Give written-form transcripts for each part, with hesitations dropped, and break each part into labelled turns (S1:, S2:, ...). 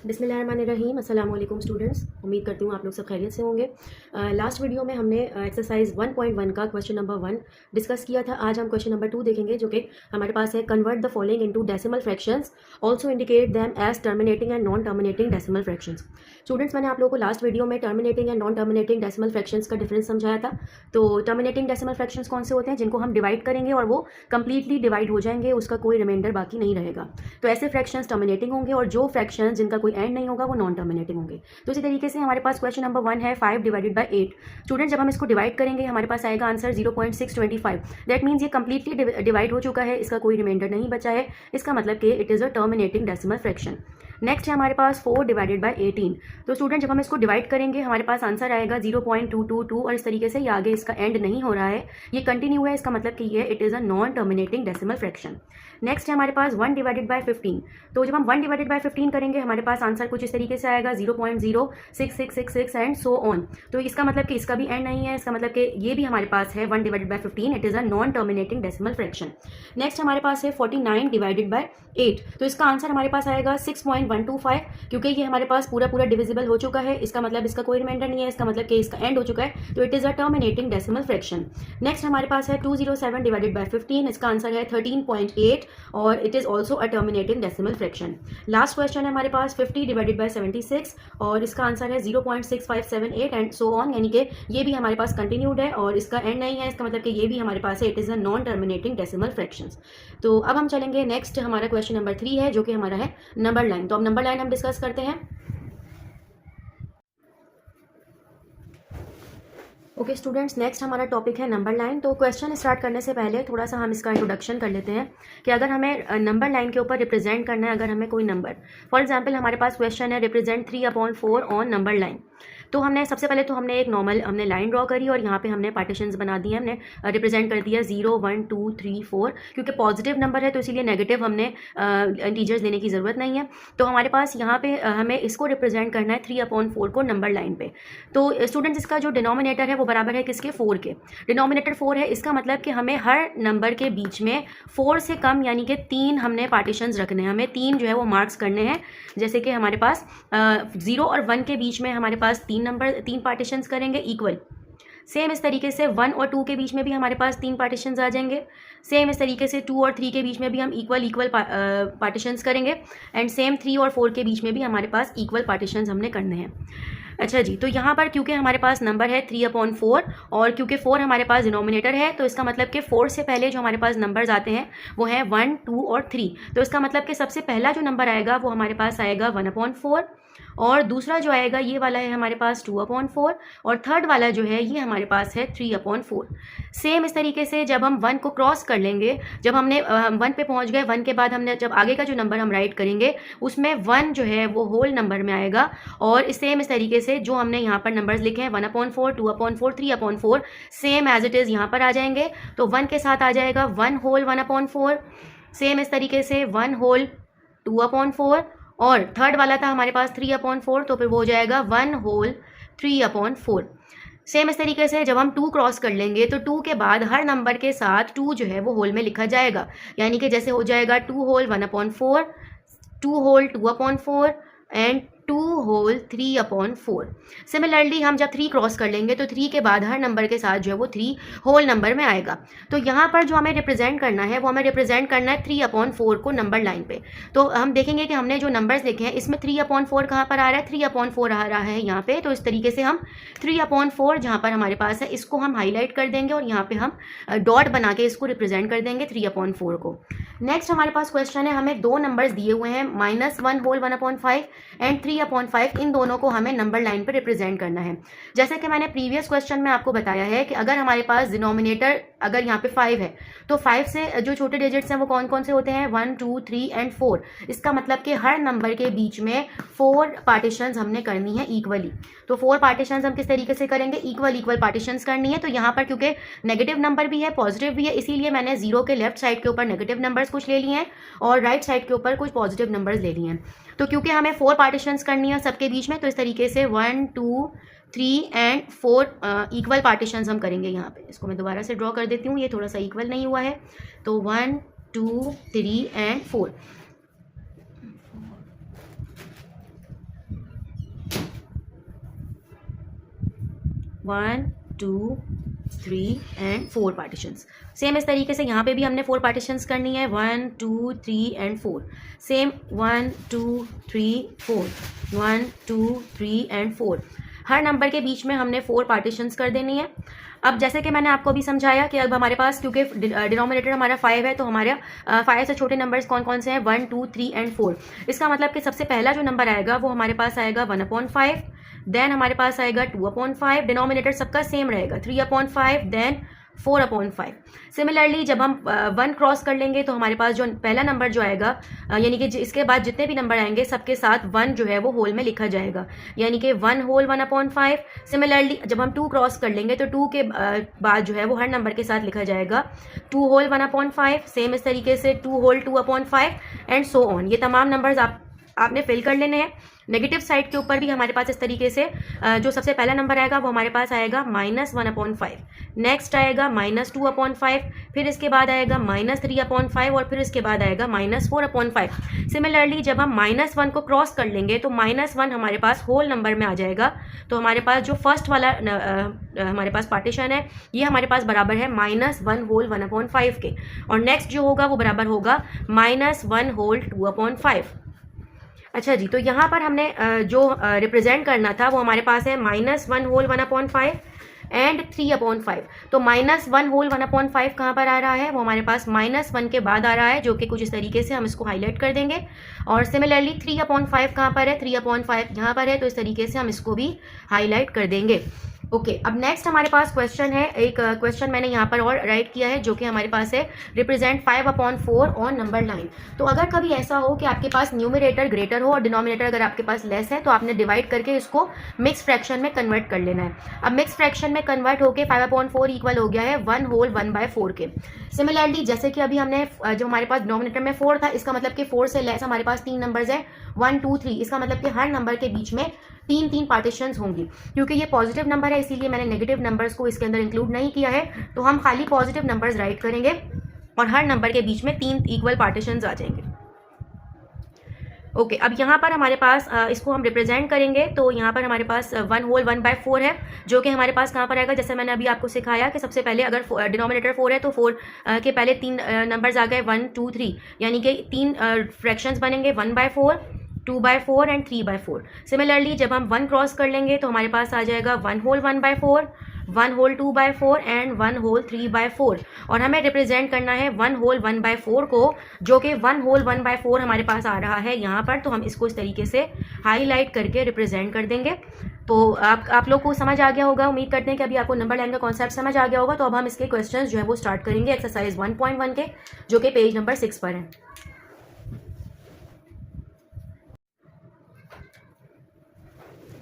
S1: बिस्मिल्लाहिर्रहमानिर्रहीम। अस्सलाम वालेकुम स्टूडेंट्स, उम्मीद करती हूँ आप लोग सब खैरियत से होंगे। लास्ट वीडियो में हमने एक्सरसाइज 1.1 का क्वेश्चन नंबर 1 डिस्कस किया था। आज हम क्वेश्चन नंबर 2 देखेंगे, जो कि हमारे पास है convert the following into decimal fractions, also indicate them as terminating and non terminating decimal fractions. Students, मैंने आप लोगों को लास्ट वीडियो में terminating and non terminating decimal fractions का डिफरेंस समझाया था। तो टर्मिनेटिंग डेसिमल फ्रैक्शंस कौन से होते हैं? जिनको हम डिवाइड करेंगे और वो कंप्लीटली डिवाइड हो जाएंगे, उसका कोई रिमाइंडर बाकी नहीं रहेगा। तो ऐसे फ्रैक्शंस टर्मिनेटिंग होंगे, और जो फ्रैक्शंस जिनका कोई एंड नहीं होगा वो नॉन टर्मिनेटिंग होंगे। तो इसी तरीके से हमारे पास क्वेश्चन नंबर 1 है 5 डिवाइडेड बाय 8। स्टूडेंट, जब हम इसको डिवाइड करेंगे हमारे पास आएगा आंसर 0.625। दैट मीन्स ये कंप्लीटली डिवाइड हो चुका है, इसका कोई रिमाइंडर नहीं बचा है। इसका मतलब कि it is a terminating decimal fraction. Next है हमारे पास 4 डिवाइडेड बाय 18। तो स्टूडेंट, जब हम इसको डिवाइड करेंगे हमारे पास आंसर आएगा 0.222, और इस तरीके से ये आगे इसका एंड नहीं हो रहा है, ये कंटिन्यू है। इसका मतलब कि ये it is a non terminating decimal fraction. Next है हमारे पास 1 डिवाइडेड बाय 15। तो जब हम 1 डिवाइडेड बाय 15 करेंगे हमारे पास आंसर कुछ इस तरीके से आएगा 0.06666 एंड सो ऑन। तो इसका मतलब कि इसका भी एंड नहीं है, इसका मतलब कि ये भी हमारे पास है 1 divided by 15, it is a non terminating decimal fraction. Next हमारे पास है 49 डिवाइडेड बाय 8। तो इसका आंसर हमारे पास आएगा 6.125, क्योंकि ये हमारे पास पूरा डिविजिबल हो चुका है। इसका मतलब इसका कोई रिमाइंडर नहीं है, इसका मतलब कि इसका एंड हो चुका है। तो it is a terminating decimal fraction. Next हमारे पास है 207 डिवाइडेड बाय 15। इसका आंसर है 13.8, और it is also a terminating decimal fraction. Last question है हमारे पास 50 डिवाइडेड बाय 76, और इसका आंसर है 0.6578 एंड सो ऑन, यानी कि ये भी हमारे पास कंटिन्यूड है और इसका एंड नहीं है। इसका मतलब कि ये भी हमारे पास है, it is a non terminating decimal fractions. तो अब हम चलेंगे नेक्स्ट, हमारा क्वेश्चन नंबर 3 है, जो कि हमारा है नंबर लाइन। तो अब नंबर लाइन हम डिस्कस करते हैं। ओके स्टूडेंट्स, नेक्स्ट हमारा टॉपिक है नंबर लाइन। तो क्वेश्चन स्टार्ट करने से पहले थोड़ा सा हम इसका इंट्रोडक्शन कर लेते हैं कि अगर हमें नंबर लाइन के ऊपर रिप्रेजेंट करना है, अगर हमें कोई नंबर, फॉर एग्जांपल हमारे पास क्वेश्चन है रिप्रेजेंट 3/4 ऑन नंबर लाइन। तो हमने सबसे पहले तो हमने एक नॉर्मल हमने लाइन ड्रॉ करी, और यहाँ पे हमने पार्टीशंस बना दिए, हमने रिप्रेजेंट कर दिया 0 1 2 3 4। क्योंकि पॉजिटिव नंबर है तो इसीलिए नेगेटिव हमने इंटीजर्स देने की ज़रूरत नहीं है। तो हमारे पास यहाँ पे हमें इसको रिप्रेजेंट करना है 3/4 को नंबर लाइन पे। तो स्टूडेंट्स, इसका जो डिनोमिनेटर है वो बराबर है किसके? 4 के। डिनोमिनेटर 4 है, इसका मतलब कि हमें हर नंबर के बीच में 4 से कम यानी कि 3 हमने पार्टीशंस रखने हैं, हमें 3 जो है वो मार्क्स करने हैं। जैसे कि हमारे पास 0 और 1 के बीच में हमारे पास 3 पार्टीशंस करेंगे इक्वल। सेम इस तरीके से 1 और 2 के बीच में भी हमारे पास 3 पार्टीशंस आ जाएंगे। सेम इस तरीके से 2 और 3 के बीच में भी हम इक्वल पार्टीशंस करेंगे। एंड सेम 3 और 4 के बीच में भी हमारे पास इक्वल पार्टीशंस हमने करने हैं। अच्छा जी, तो यहाँ पर क्योंकि हमारे पास नंबर है 3/4, और क्योंकि 4 हमारे पास डिनोमिनेटर है, तो इसका मतलब कि 4 से पहले जो हमारे पास नंबर्स आते हैं वो हैं 1 2 और 3। तो इसका मतलब कि सबसे पहला जो नंबर आएगा वो हमारे पास आएगा 1/4, और दूसरा जो आएगा ये वाला है हमारे पास 2/4, और थर्ड वाला जो है ये हमारे पास है 3/4। सेम इस तरीके से जब हम 1 को क्रॉस कर लेंगे, जब हमने 1 पे पहुंच गए, 1 के बाद हमने जब आगे का जो नंबर हम राइट करेंगे उसमें 1 जो है वो होल नंबर में आएगा। और सेम इस तरीके से जो हमने यहाँ पर नंबर्स लिखे हैं 1/4 2/4 3/4, सेम एज इट इज़ यहाँ पर आ जाएंगे। तो 1 के साथ आ जाएगा 1 होल 1/4, सेम इस तरीके से 1 होल 2/4, और थर्ड वाला था हमारे पास 3/4, तो फिर वो हो जाएगा 1 होल 3/4। सेम इस तरीके से जब हम 2 क्रॉस कर लेंगे तो 2 के बाद हर नंबर के साथ 2 जो है वो होल में लिखा जाएगा, यानी कि जैसे हो जाएगा 2 whole 1/4, 2 whole 2/4 and 2 whole 3/4। Similarly हम जब 3 क्रॉस कर लेंगे तो 3 के बाद हर नंबर के साथ जो है वो 3 होल नंबर में आएगा। तो यहाँ पर जो हमें रिप्रेजेंट करना है वो हमें रिप्रेजेंट करना है 3/4 को नंबर लाइन पे। तो हम देखेंगे कि हमने जो नंबर्स लिखे हैं इसमें 3/4 कहाँ पर आ रहा है? 3/4 आ रहा है यहाँ पे। तो इस तरीके से हम 3/4 जहाँ पर हमारे पास है इसको हम हाईलाइट कर देंगे, और यहाँ पे हम डॉट बना के इसको रिप्रेजेंट कर देंगे 3/4 को। नेक्स्ट हमारे पास क्वेश्चन है, हमें 2 नंबर्स दिए हुए हैं -1 होल 1/5 एंड 3/5। इन दोनों को हमें नंबर लाइन पर रिप्रेजेंट करना है। जैसे कि मैंने प्रीवियस क्वेश्चन में आपको बताया है कि अगर हमारे पास डिनोमिनेटर अगर यहाँ पे 5 है, तो 5 से जो छोटे डिजिट्स हैं वो कौन कौन से होते हैं? 1 2 3 एंड 4। इसका मतलब कि हर नंबर के बीच में 4 पार्टीशंस हमने करनी है इक्वली। तो 4 पार्टीशंस हम किस तरीके से करेंगे? इक्वल पार्टीशंस करनी है। तो यहाँ पर क्योंकि नेगेटिव नंबर भी है पॉजिटिव भी है, इसीलिए मैंने 0 के लेफ्ट साइड के ऊपर नेगेटिव नंबर्स कुछ ले लिए हैं और राइट साइड के ऊपर कुछ पॉजिटिव नंबर्स ले लिए हैं। तो क्योंकि हमें 4 पार्टीशंस करनी है सबके बीच में, तो इस तरीके से 1 2 3 एंड 4 इक्वल पार्टीशंस हम करेंगे। यहाँ पे इसको मैं दोबारा से ड्रॉ कर देती हूँ, ये थोड़ा सा इक्वल नहीं हुआ है। तो 1 2 3 एंड 4। 1 2 3 and 4 partitions. सेम इस तरीके से यहाँ पे भी हमने 4 पार्टीशंस करनी है, 1 2 3 and 4। Same 1 2 3 4, 1 2 3 and 4। Her number के बीच में हमने 4 पार्टीशंस कर देनी है। अब जैसे कि मैंने आपको अभी समझाया कि अब हमारे पास क्योंकि डिनोमिनेटर हमारा 5 है, तो हमारे 5 से छोटे नंबर्स कौन कौन से हैं, 1 2 3 एंड 4। इसका मतलब कि सबसे पहला जो नंबर आएगा वो हमारे पास आएगा 1/5, देन हमारे पास आएगा 2/5, डिनोमिनेटर सबका सेम रहेगा 3/5, देन 4/5। सिमिलरली जब हम 1 क्रॉस कर लेंगे तो हमारे पास जो पहला नंबर जो आएगा, यानी कि इसके बाद जितने भी नंबर आएंगे सबके साथ 1 जो है वो होल में लिखा जाएगा, यानी कि 1 होल 1/5। सिमिलरली जब हम 2 क्रॉस कर लेंगे तो 2 के बाद जो है वो हर नंबर के साथ लिखा जाएगा 2 होल 1/5। सेम इस तरीके से 2 होल 2/5 एंड सो ऑन। ये तमाम नंबर्स आपने फिल कर लेने हैं। नेगेटिव साइड के ऊपर भी हमारे पास इस तरीके से जो सबसे पहला नंबर आएगा वो हमारे पास आएगा -1/5, नेक्स्ट आएगा -2/5, फिर इसके बाद आएगा -3/5 और फिर इसके बाद आएगा -4/5। सिमिलरली जब हम -1 को क्रॉस कर लेंगे तो -1 हमारे पास होल नंबर में आ जाएगा। तो हमारे पास जो फर्स्ट वाला हमारे पास पार्टीशन है ये हमारे पास बराबर है -1 होल 1/5 के, और नेक्स्ट जो होगा वो बराबर होगा -1 होल 2/5। अच्छा जी, तो यहाँ पर हमने जो रिप्रेजेंट करना था वो हमारे पास है -1 होल 1/5 एंड 3/5। तो -1 होल 1/5 कहाँ पर आ रहा है, वो हमारे पास -1 के बाद आ रहा है, जो कि कुछ इस तरीके से हम इसको हाईलाइट कर देंगे। और सिमिलरली 3/5 कहाँ पर है, 3/5 यहाँ पर है, तो इस तरीके से हम इसको भी हाईलाइट कर देंगे। ओके, अब नेक्स्ट हमारे पास क्वेश्चन है, एक क्वेश्चन मैंने यहाँ पर और राइट किया है जो कि हमारे पास है रिप्रेजेंट 5/4 ऑन नंबर लाइन। तो अगर कभी ऐसा हो कि आपके पास न्यूमरेटर ग्रेटर हो और डिनोमिनेटर अगर आपके पास लेस है, तो आपने डिवाइड करके इसको मिक्स फ्रैक्शन में कन्वर्ट कर लेना है। अब मिक्स फ्रैक्शन में कन्वर्ट होकर 5/4 इक्वल हो गया है 1 होल 1/4 के। सिमिलरली जैसे कि अभी हमने जो हमारे पास डिनोमिनेटर में 4 था, इसका मतलब कि 4 से लेस हमारे पास 3 नंबर्स है 1 2 3। इसका मतलब कि हर नंबर के बीच में 3 पार्टीशंस होंगी। क्योंकि ये पॉजिटिव नंबर है इसीलिए मैंने नेगेटिव नंबर्स को इसके अंदर इंक्लूड नहीं किया है, तो हम खाली पॉजिटिव नंबर्स राइट करेंगे और हर नंबर के बीच में 3 इक्वल पार्टीशंस आ जाएंगे। ओके, अब यहाँ पर हमारे पास इसको हम रिप्रेजेंट करेंगे, तो यहाँ पर हमारे पास 1 होल 1/4 है, जो कि हमारे पास कहाँ पर आएगा, जैसे मैंने अभी आपको सिखाया कि सबसे पहले अगर डिनोमिनेटर 4 है तो 4 के पहले 3 नंबर्स आ गए 1 2 3, यानी कि 3 फ्रैक्शंस बनेंगे 1/4, 2/4 एंड 3/4। सिमिलरली जब हम 1 क्रॉस कर लेंगे तो हमारे पास आ जाएगा 1 होल 1/4, 1 होल 2/4 एंड 1 होल 3/4। और हमें रिप्रेजेंट करना है 1 होल 1/4 को, जो कि 1 होल 1/4 हमारे पास आ रहा है यहाँ पर। तो हम इसको इस तरीके से हाईलाइट करके रिप्रेजेंट कर देंगे। तो आप लोग को समझ आ गया होगा, उम्मीद करते हैं कि अभी आपको नंबर लाइन का कॉन्सेप्ट समझ आ गया होगा। तो अब हम इसके क्वेश्चंस जो है वो स्टार्ट करेंगे एक्सरसाइज 1.1 के, जो कि पेज नंबर 6 पर है।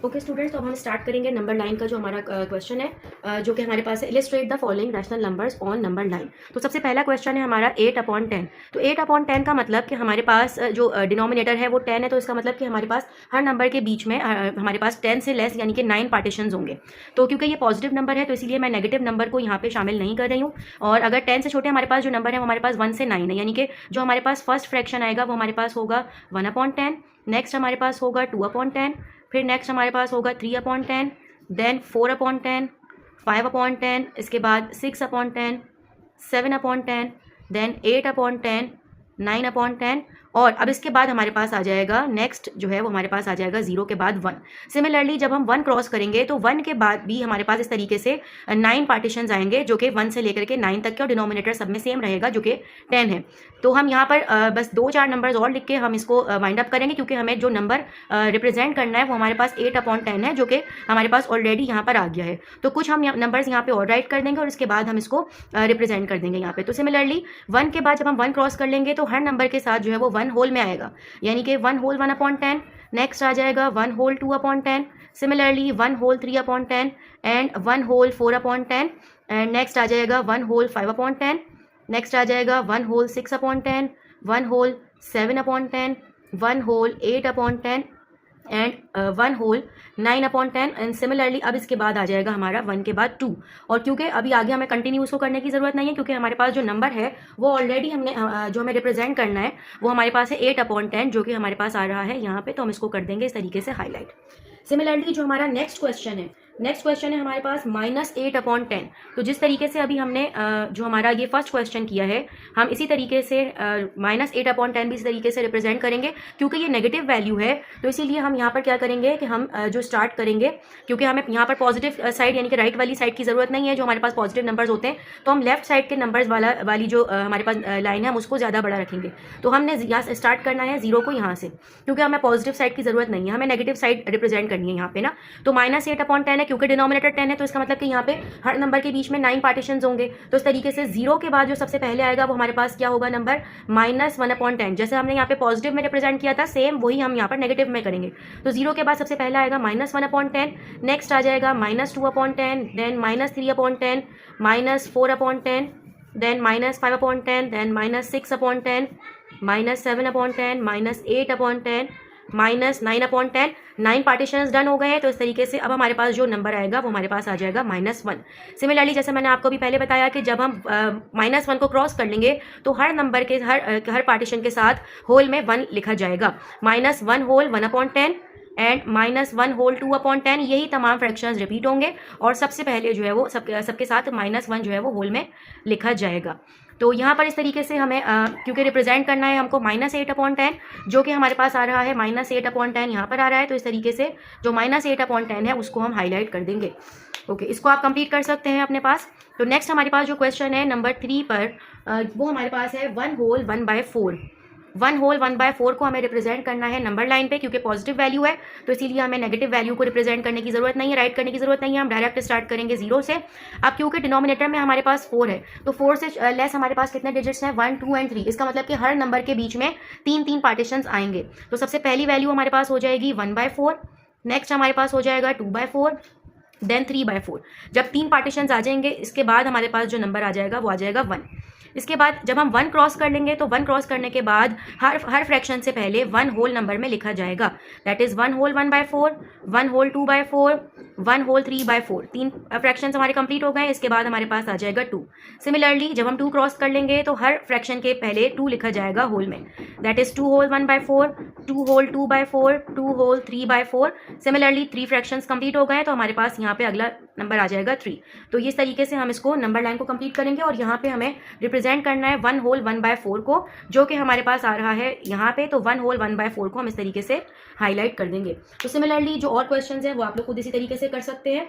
S1: ओके स्टूडेंट्स, तो अब हम स्टार्ट करेंगे नंबर लाइन का जो हमारा क्वेश्चन है, जो कि हमारे पास है illustrate the following rational numbers on number line. तो सबसे पहला क्वेश्चन है हमारा 8/10। तो 8/10 का मतलब कि हमारे पास जो डिनोमिनेटर है वो 10 है, तो इसका मतलब कि हमारे पास हर नंबर के बीच में हमारे पास 10 से लेस यानी कि 9 पार्टीशंस होंगे। तो क्योंकि ये पॉजिटिव नंबर है तो इसीलिए मैं नेगेटिव नंबर को यहाँ पे शामिल नहीं कर रही हूँ। और अगर 10 से छोटे हमारे पास जो नंबर है वो हमारे पास 1 से 9 है, यानी कि जो हमारे पास फर्स्ट फ्रैक्शन आएगा वो हमारे पास होगा 1/10, नेक्स्ट हमारे पास होगा 2/10, फिर नेक्स्ट हमारे पास होगा 3/10, देन 4/10, 5/10, इसके बाद 6/10, 7/10, देन 8/10, 9/10, और अब इसके बाद हमारे पास आ जाएगा नेक्स्ट जो है वो हमारे पास आ जाएगा 0 के बाद 1। सिमिलरली जब हम 1 क्रॉस करेंगे तो 1 के बाद भी हमारे पास इस तरीके से 9 पार्टीशंस आएंगे, जो कि 1 से लेकर के 9 तक के, और डिनोमिनेटर सब में सेम रहेगा जो कि 10 है। तो हम यहाँ पर बस 2-4 नंबर्स और लिख के हम इसको वाइंड अप करेंगे, क्योंकि हमें जो नंबर रिप्रेजेंट करना है वो हमारे पास 8/10 है, जो कि हमारे पास ऑलरेडी यहाँ पर आ गया है। तो कुछ हम नंबर्स यहाँ पे और राइट कर देंगे और इसके बाद हम इसको रिप्रेजेंट कर देंगे यहाँ पे। तो सिमिलरली 1 के बाद जब हम 1 क्रॉस कर लेंगे तो हर नंबर के साथ जो है वो 1 होल में आएगा, यानी कि 1 होल 1/10, नेक्स्ट आ जाएगा 1 whole 2/10, similarly 1 whole 3/10 and 1 whole 4/10, and next आ जाएगा 1 होल 5/10, नेक्स्ट आ जाएगा 1 whole 6/10, 1 whole 7/10, 1 whole 8/10 and 1 whole 9/10, and similarly अब इसके बाद आ जाएगा हमारा 1 के बाद 2। और क्योंकि अभी आगे हमें कंटिन्यू उसको करने की ज़रूरत नहीं है, क्योंकि हमारे पास जो नंबर है वो ऑलरेडी हमने जो हमें रिप्रेजेंट करना है वो हमारे पास है 8/10, जो कि हमारे पास आ रहा है यहाँ पे। तो हम इसको कर देंगे इस तरीके से हाईलाइट। सिमिलरली जो हमारा नेक्स्ट क्वेश्चन है नेक्स्ट क्वेश्चन है हमारे पास -8/10। तो जिस तरीके से अभी हमने जो हमारा ये फर्स्ट क्वेश्चन किया है, हम इसी तरीके से -8/10 भी इस तरीके से रिप्रेजेंट करेंगे। क्योंकि ये नेगेटिव वैल्यू है तो इसीलिए हम यहाँ पर क्या करेंगे कि हम जो स्टार्ट करेंगे, क्योंकि हमें यहाँ पर पॉजिटिव साइड यानी कि राइट वाली साइड की ज़रूरत नहीं है, जो हमारे पास पॉजिटिव नंबर्स होते हैं, तो हम लेफ्ट साइड के नंबर्स वाली जो हमारे पास लाइन है हम उसको ज़्यादा बड़ा रखेंगे। तो हमने यहाँ से स्टार्ट करना है 0 को यहाँ से, क्योंकि हमें पॉजिटिव साइड की ज़रूरत नहीं है, हमें नेगेटिव साइड रिप्रेजेंट करनी है यहाँ पे ना। तो -8/10 है, क्योंकि डिनोमिनेटर 10 है तो इसका मतलब कि यहाँ पे हर नंबर के बीच में 9 पार्टीशंस होंगे। तो इस तरीके से 0 के बाद जो सबसे पहले आएगा वो हमारे पास क्या होगा, नंबर -1/10। जैसे हमने यहाँ पे पॉजिटिव में रिप्रेजेंट किया था, सेम वही हम यहाँ पर नेगेटिव में करेंगे। तो 0 के बाद सबसे पहला आएगा -1/10, नेक्स्ट आ जाएगा -2/10, then -3/10, -4/10, then -5/10, then -6/10, -7/10, -8/10, -9/10। 9 partitions done हो गए हैं। तो इस तरीके से अब हमारे पास जो नंबर आएगा वो हमारे पास आ जाएगा -1। सिमिलरली जैसे मैंने आपको भी पहले बताया कि जब हम -1 को क्रॉस कर लेंगे तो हर नंबर के हर पार्टीशन के साथ होल में 1 लिखा जाएगा। -1 होल 1/10 एंड -1 होल 2/10, यही तमाम फ्रैक्शंस रिपीट होंगे और सबसे पहले जो है वो सबके साथ -1 जो है वो होल में लिखा जाएगा। तो यहाँ पर इस तरीके से हमें क्योंकि रिप्रेजेंट करना है हमको -8/10, जो कि हमारे पास आ रहा है -8/10 यहाँ पर आ रहा है। तो इस तरीके से जो -8/10 है उसको हम हाईलाइट कर देंगे। ओके, इसको आप कंप्लीट कर सकते हैं अपने पास। तो नेक्स्ट हमारे पास जो क्वेश्चन है नंबर 3 पर, वो हमारे पास है 1 होल 1/4। 1 होल 1/4 को हमें रिप्रेजेंट करना है नंबर लाइन पे, क्योंकि पॉजिटिव वैल्यू है तो इसीलिए हमें नेगेटिव वैल्यू को रिप्रेजेंट करने की जरूरत नहीं है, राइट करने की जरूरत नहीं है। हम डायरेक्ट स्टार्ट करेंगे 0 से। अब क्योंकि डिनोमिनेटर में हमारे पास 4 है तो 4 से लेस हमारे पास कितने डिजिट्स हैं, 1, 2 एंड 3। इसका मतलब कि हर नंबर के बीच में 3 पार्टीशंस आएंगे। तो सबसे पहली वैल्यू हमारे पास हो जाएगी 1/4, नेक्स्ट हमारे पास हो जाएगा 2/4, देन 3/4। जब 3 पार्टीशंस आ जाएंगे इसके बाद हमारे पास जो नंबर आ जाएगा वो आ जाएगा 1। इसके बाद जब हम 1 क्रॉस कर लेंगे तो 1 क्रॉस करने के बाद हर फ्रैक्शन से पहले 1 होल नंबर में लिखा जाएगा। That is 1 whole 1/4, 1 whole 2/4, 1 whole 3/4। 3 fraction हमारे कंप्लीट हो गए। इसके बाद हमारे पास आ जाएगा 2। सिमिलरली जब हम 2 क्रॉस कर लेंगे तो हर फ्रैक्शन के पहले 2 लिखा जाएगा होल में। That is 2 whole 1/4, 2 whole 2/4, 2 whole 3/4। Similarly 3 fractions complete हो गए तो हमारे पास यहाँ पे अगला नंबर आ जाएगा 3। तो इस तरीके से हम इसको नंबर लाइन को कंप्लीट करेंगे और यहाँ पे हमें रिप्रेजेंट करना है 1 होल 1/4 को, जो कि हमारे पास आ रहा है यहाँ पे। तो 1 होल 1/4 को हम इस तरीके से हाईलाइट कर देंगे। तो सिमिलरली जो और क्वेश्चंस हैं वो आप लोग खुद इसी तरीके से कर सकते हैं।